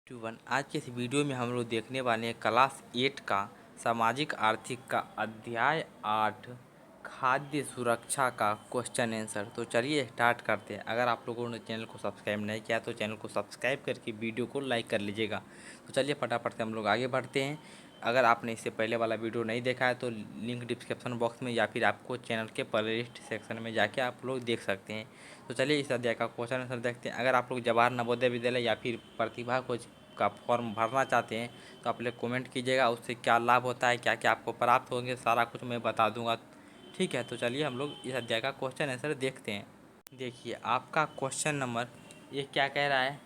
One आज के इस वीडियो में हम लोग देखने वाले हैं क्लास 8 का सामाजिक आर्थिक का अध्याय 8 खाद्य सुरक्षा का क्वेश्चन आंसर। तो चलिए स्टार्ट करते हैं। अगर आप लोगों ने चैनल को सब्सक्राइब नहीं किया तो चैनल को सब्सक्राइब करके वीडियो को लाइक कर लीजिएगा। तो चलिए फटाफट से हम लोग आगे बढ़ते हैं। अगर आपने इससे पहले वाला वीडियो नहीं देखा है तो लिंक डिस्क्रिप्शन बॉक्स में या फिर आपको चैनल के प्लेलिस्ट सेक्शन में जाके आप लोग देख सकते हैं। तो चलिए इस अध्याय का क्वेश्चन आंसर देखते हैं। अगर आप लोग जवाहर नवोदय विद्यालय या फिर प्रतिभा खोज का फॉर्म भरना चाहते हैं तो आप लोग कमेंट कीजिएगा, उससे क्या लाभ होता है, क्या क्या आपको प्राप्त होंगे, सारा कुछ मैं बता दूंगा। ठीक है, तो चलिए हम लोग इस अध्याय का क्वेश्चन आंसर देखते हैं। देखिए आपका क्वेश्चन नंबर ये क्या कह रहा है।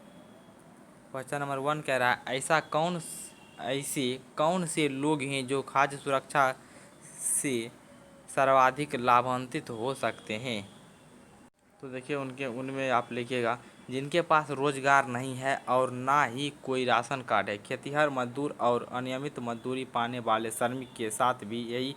क्वेश्चन नंबर 1 कह रहा है ऐसे कौन से लोग हैं जो खाद्य सुरक्षा से सर्वाधिक लाभान्वित हो सकते हैं। तो देखिए उनमें आप लिखिएगा जिनके पास रोजगार नहीं है और ना ही कोई राशन कार्ड है, खेतिहर मजदूर और अनियमित मजदूरी पाने वाले श्रमिक के साथ भी यही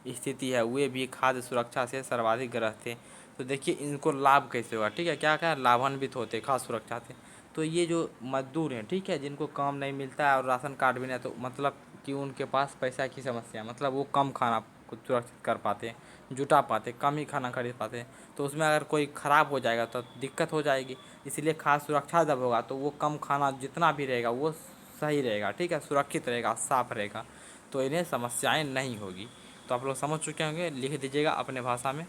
स्थिति है, वे भी खाद्य सुरक्षा से सर्वाधिक ग्रस्त हैं। तो देखिए इनको लाभ कैसे होगा। ठीक है, क्या क्या लाभान्वित होते हैं खाद्य सुरक्षा से। तो ये जो मजदूर हैं, ठीक है, जिनको काम नहीं मिलता है और राशन कार्ड भी नहीं, तो मतलब कि उनके पास पैसा की समस्या, मतलब वो कम खाना को सुरक्षित कर पाते हैं, जुटा पाते, कम ही खाना खरीद पाते हैं। तो उसमें अगर कोई ख़राब हो जाएगा तो दिक्कत हो जाएगी। इसलिए खाद्य सुरक्षा जब होगा तो वो कम खाना जितना भी रहेगा वो सही रहेगा, ठीक है, सुरक्षित रहेगा, साफ रहेगा, तो इन्हें समस्याएं नहीं होगी। तो आप लोग समझ चुके होंगे, लिख दीजिएगा अपने भाषा में।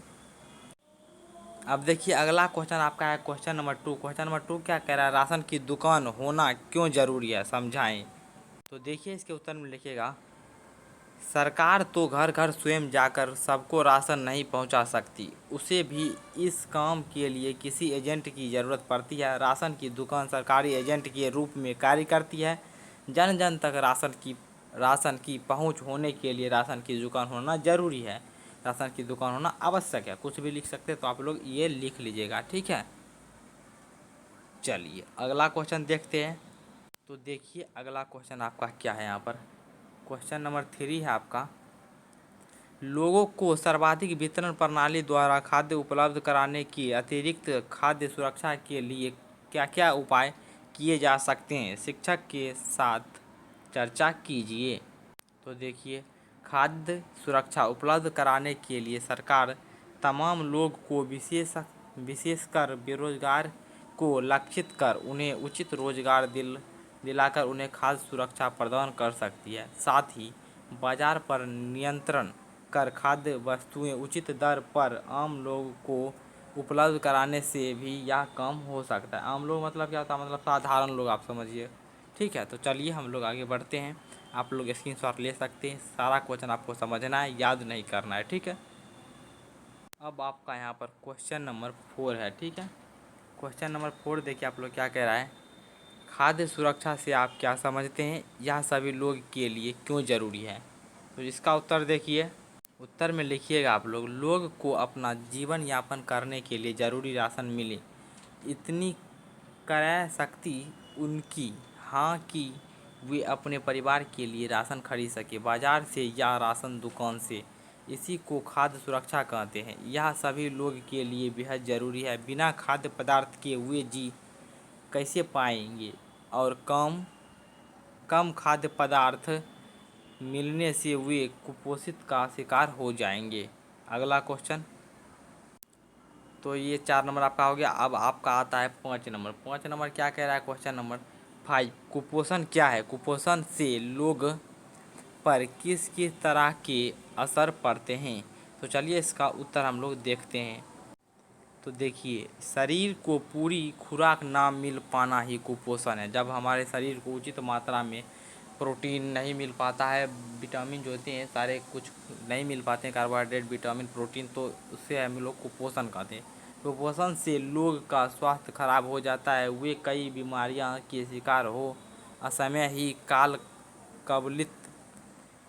अब देखिए अगला क्वेश्चन आपका है क्वेश्चन नंबर 2। क्वेश्चन नंबर 2 क्या कह रहा है, राशन की दुकान होना क्यों ज़रूरी है, समझाएं। तो देखिए इसके उत्तर में लिखिएगा सरकार तो घर घर स्वयं जाकर सबको राशन नहीं पहुंचा सकती, उसे भी इस काम के लिए किसी एजेंट की ज़रूरत पड़ती है। राशन की दुकान सरकारी एजेंट के रूप में कार्य करती है। जन जन तक राशन की पहुंच होने के लिए राशन की दुकान होना ज़रूरी है, राशन की दुकान होना आवश्यक है। कुछ भी लिख सकते हैं, तो आप लोग ये लिख लीजिएगा, ठीक है। चलिए अगला क्वेश्चन देखते हैं। तो देखिए अगला क्वेश्चन आपका क्या है यहाँ पर। क्वेश्चन नंबर 3 है आपका, लोगों को सर्वाधिक वितरण प्रणाली द्वारा खाद्य उपलब्ध कराने की अतिरिक्त खाद्य सुरक्षा के लिए क्या क्या उपाय किए जा सकते हैं, शिक्षक के साथ चर्चा कीजिए। तो देखिए खाद्य सुरक्षा उपलब्ध कराने के लिए सरकार तमाम लोग को विशेषकर बेरोजगार को लक्षित कर उन्हें उचित रोजगार दिलाकर उन्हें खाद्य सुरक्षा प्रदान कर सकती है। साथ ही बाजार पर नियंत्रण कर खाद्य वस्तुएं उचित दर पर आम लोगों को उपलब्ध कराने से भी यह कम हो सकता है। आम लोग मतलब क्या होता है, मतलब साधारण लोग, आप समझिए। ठीक है, तो चलिए हम लोग आगे बढ़ते हैं। आप लोग स्क्रीनशॉट ले सकते हैं, सारा क्वेश्चन आपको समझना है, याद नहीं करना है, ठीक है। अब आपका यहाँ पर क्वेश्चन नंबर 4 है, ठीक है। क्वेश्चन नंबर 4 देखिए आप लोग क्या कह रहा है, खाद्य सुरक्षा से आप क्या समझते हैं, यह सभी लोग के लिए क्यों ज़रूरी है। तो इसका उत्तर देखिए, उत्तर में लिखिएगा आप लोग को अपना जीवन यापन करने के लिए ज़रूरी राशन मिले, इतनी क्रय शक्ति उनकी हाँ कि वे अपने परिवार के लिए राशन खरीद सके बाजार से या राशन दुकान से। इसी को खाद्य सुरक्षा कहते हैं। यह सभी लोग के लिए बेहद ज़रूरी है। बिना खाद्य पदार्थ के वे जी कैसे पाएंगे और कम कम खाद्य पदार्थ मिलने से वे कुपोषित का शिकार हो जाएंगे। अगला क्वेश्चन, तो ये 4 नंबर आपका हो गया। अब आपका आता है 5 नंबर। 5 नंबर क्या कह रहा है, क्वेश्चन नंबर 5, कुपोषण क्या है, कुपोषण से लोग पर किस किस तरह के असर पड़ते हैं। तो चलिए इसका उत्तर हम लोग देखते हैं। तो देखिए शरीर को पूरी खुराक ना मिल पाना ही कुपोषण है। जब हमारे शरीर को उचित मात्रा में प्रोटीन नहीं मिल पाता है, विटामिन जो होते हैं सारे कुछ नहीं मिल पाते हैं, कार्बोहाइड्रेट, विटामिन, प्रोटीन, तो उससे हम लोग कुपोषण कहते हैं। कुपोषण से लोग का स्वास्थ्य खराब हो जाता है, वे कई बीमारियां के शिकार हो असमय ही काल कवलित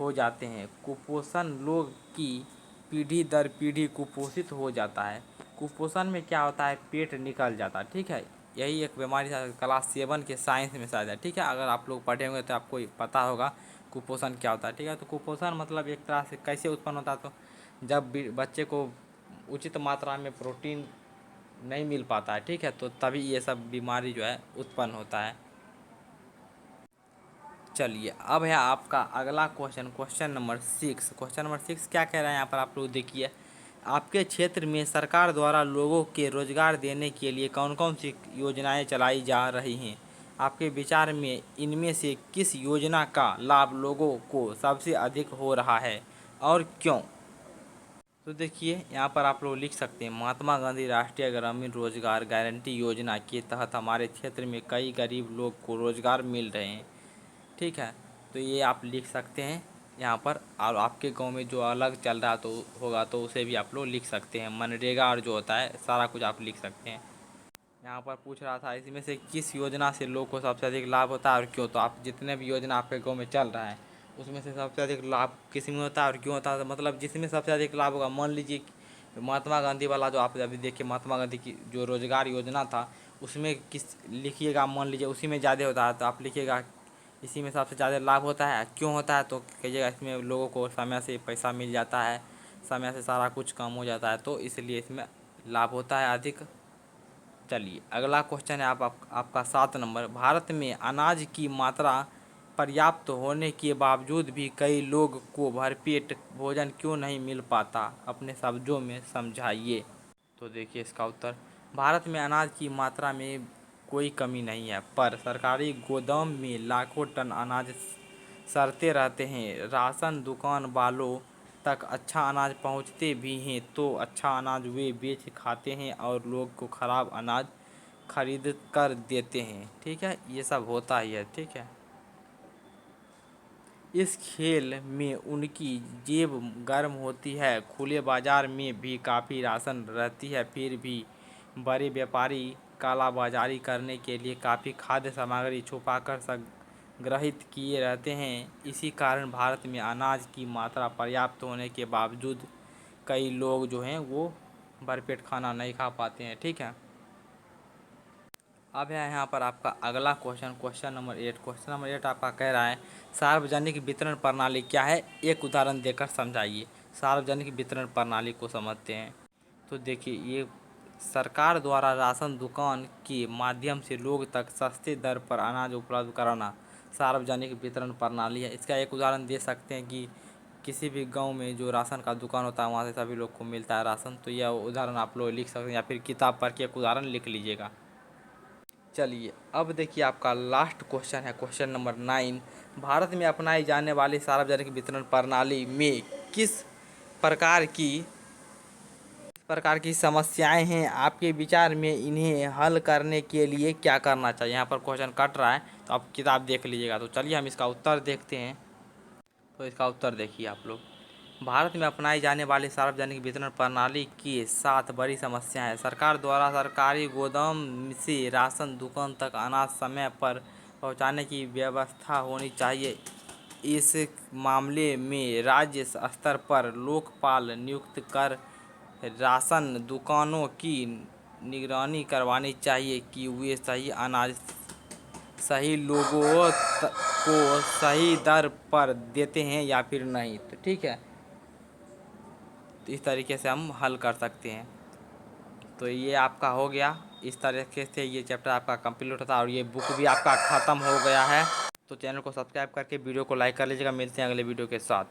हो जाते हैं। कुपोषण लोग की पीढ़ी दर पीढ़ी कुपोषित हो जाता है। कुपोषण में क्या होता है, पेट निकल जाता है, ठीक है। यही एक बीमारी क्लास 7 के साइंस में शायद है, ठीक है। अगर आप लोग पढ़े होंगे तो आपको पता होगा कुपोषण क्या होता है, ठीक है। तो कुपोषण मतलब एक तरह से कैसे उत्पन्न होता है, तो जब बच्चे को उचित मात्रा में प्रोटीन नहीं मिल पाता है, ठीक है, तो तभी ये सब बीमारी जो है उत्पन्न होता है। चलिए अब है आपका अगला question, question number 6। Question number 6 क्या कह रहे हैं यहाँ पर आप लोग देखिए। आपके क्षेत्र में सरकार द्वारा लोगों के रोजगार देने के लिए कौन कौन सी योजनाएं चलाई जा रही हैं? आपके विचार में इनमें से किस योजना का लाभ लोगों को सबसे अधिक हो रहा है और क्यों? तो देखिए यहाँ पर आप लोग लिख सकते हैं, महात्मा गांधी राष्ट्रीय ग्रामीण रोजगार गारंटी योजना के तहत हमारे क्षेत्र में कई गरीब लोग को रोजगार मिल रहे हैं। ठीक है, तो ये आप लिख सकते हैं यहाँ पर। और आपके गांव में जो अलग चल रहा तो होगा तो उसे भी आप लोग लिख सकते हैं। मनरेगा और जो होता है सारा कुछ आप लिख सकते हैं। यहाँ पर पूछ रहा था इसमें से किस योजना से लोग को सबसे अधिक लाभ होता है और क्यों। तो आप जितने भी योजना आपके गाँव में चल रहा है उसमें से सबसे अधिक लाभ किस में होता है और क्यों होता है, तो मतलब जिसमें सबसे अधिक लाभ होगा। मान लीजिए महात्मा गांधी वाला जो आप अभी देखिए, महात्मा गांधी की जो रोजगार योजना था उसमें किस लिखिएगा, मान लीजिए उसी में ज़्यादा होता है तो आप लिखिएगा इसी में सबसे ज़्यादा लाभ होता है। क्यों होता है तो कहिएगा इसमें लोगों को समय से पैसा मिल जाता है, समय से सारा कुछ काम हो जाता है, तो इसलिए इसमें लाभ होता है अधिक। चलिए अगला क्वेश्चन है आपका 7 नंबर। भारत में अनाज की मात्रा पर्याप्त होने के बावजूद भी कई लोग को भरपेट भोजन क्यों नहीं मिल पाता, अपने शब्दों में समझाइए। तो देखिए इसका उत्तर, भारत में अनाज की मात्रा में कोई कमी नहीं है, पर सरकारी गोदाम में लाखों टन अनाज सड़ते रहते हैं। राशन दुकान वालों तक अच्छा अनाज पहुंचते भी हैं तो अच्छा अनाज वे बेच खाते हैं और लोग को ख़राब अनाज खरीद कर देते हैं। ठीक है, ये सब होता ही है। ठीक है, इस खेल में उनकी जेब गर्म होती है। खुले बाजार में भी काफ़ी राशन रहती है, फिर भी बड़े व्यापारी कालाबाजारी करने के लिए काफ़ी खाद्य सामग्री छुपाकर संग्रहित किए रहते हैं। इसी कारण भारत में अनाज की मात्रा पर्याप्त होने के बावजूद कई लोग जो हैं वो भरपेट खाना नहीं खा पाते हैं। ठीक है, अब है यहाँ पर आपका अगला question, question number 8। Question number 8 आपका कह रहा है सार्वजनिक वितरण प्रणाली क्या है, एक उदाहरण देकर समझाइए। सार्वजनिक वितरण प्रणाली को समझते हैं। तो देखिए ये सरकार द्वारा राशन दुकान के माध्यम से लोग तक सस्ते दर पर अनाज उपलब्ध कराना सार्वजनिक वितरण प्रणाली है। इसका एक उदाहरण दे सकते हैं कि किसी भी गांव में जो राशन का दुकान होता है वहाँ से सभी लोग को मिलता है राशन। तो यह उदाहरण आप लोग लिख सकते हैं या फिर किताब पढ़ के एक उदाहरण लिख लीजिएगा। चलिए अब देखिए आपका लास्ट क्वेश्चन है, क्वेश्चन नंबर 9। भारत में अपनाई जाने वाली सार्वजनिक वितरण प्रणाली में किस प्रकार की समस्याएं हैं, आपके विचार में इन्हें हल करने के लिए क्या करना चाहिए। यहाँ पर क्वेश्चन कट रहा है तो आप किताब देख लीजिएगा। तो चलिए हम इसका उत्तर देखते हैं। तो इसका उत्तर देखिए आप लोग, भारत में अपनाई जाने वाली सार्वजनिक वितरण प्रणाली की 7 बड़ी समस्याएं हैं। सरकार द्वारा सरकारी गोदाम से राशन दुकान तक अनाज समय पर पहुंचाने की व्यवस्था होनी चाहिए। इस मामले में राज्य स्तर पर लोकपाल नियुक्त कर राशन दुकानों की निगरानी करवानी चाहिए कि वे सही अनाज सही लोगों को सही दर पर देते हैं या फिर नहीं। तो ठीक है, तो इस तरीके से हम हल कर सकते हैं। तो ये आपका हो गया, इस तरीके से ये चैप्टर आपका कंप्लीट होता है और ये बुक भी आपका ख़त्म हो गया है। तो चैनल को सब्सक्राइब करके वीडियो को लाइक कर लीजिएगा। मिलते हैं अगले वीडियो के साथ।